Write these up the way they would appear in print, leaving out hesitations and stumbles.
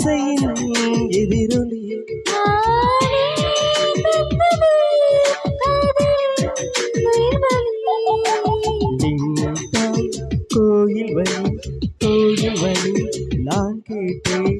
ஆசையின் எதிரொலி கோயில் வழி கோயில் வழி நான் கேட்டேன்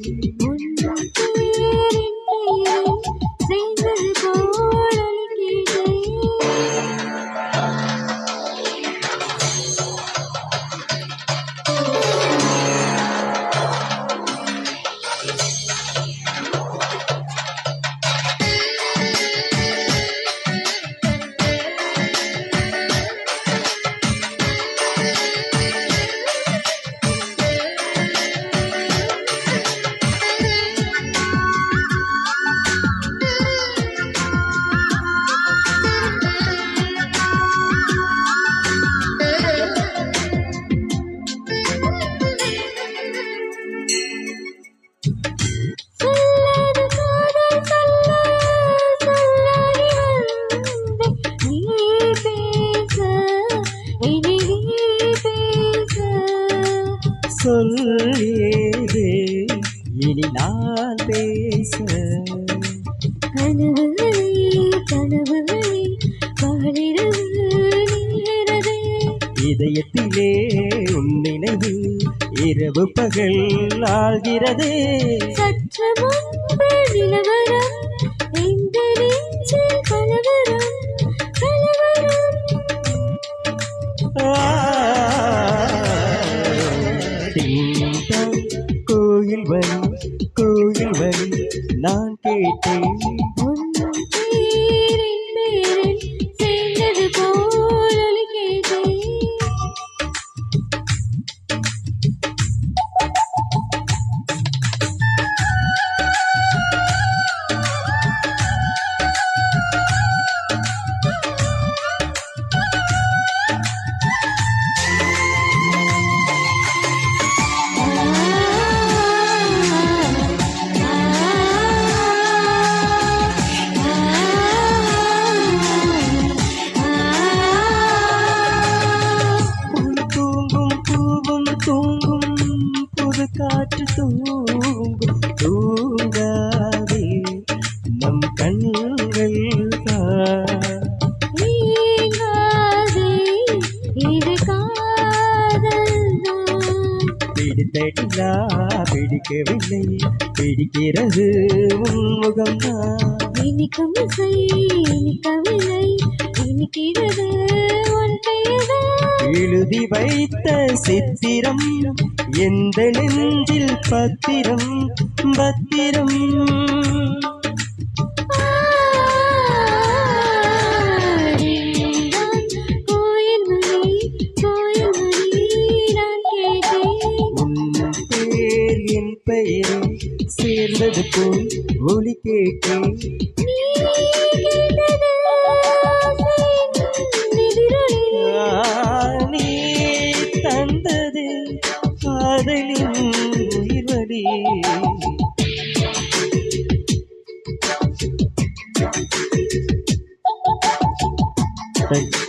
சொல்லியதே இனி நான் பேச கனவுகளே கனவுகளே பாடிடவே நேரதே இதயத்திலே உன் நினைவு இரவு பகல் ஆள்கிறதே சற்று முன்பு நிலவரம் இந்த நெஞ்சில் கலவரம் கலவரம் கோயில் வழி நான் கேட்டேன் உன் பேரின் பேரில் சேர்ந்தது போல் ஒலி கேட்டேன் தூங்கும் புது காற்று தூங்கும் தூங்காதே நம் கண்கள் நீங்காதே இது காதல் பிடித்தடிலா பிடிக்கவில்லை பிடிக்கிறது உன்முகம்தான் இனிக்கும் இசை இனிக்கவில்லை இனிக்கிறது உன் பெயர்தான் எழுதி வைத்த சித்திரம் எந்த நெஞ்சில் பத்திரம் பத்திரம் கோயில் மணி நான் கேட்டேன் உன் பேர் என் பெயரை சேர்ந்தது போல் ஒலி கேட்டேன் நீ தந்தது காதலின் உயிர்வழி Thank you.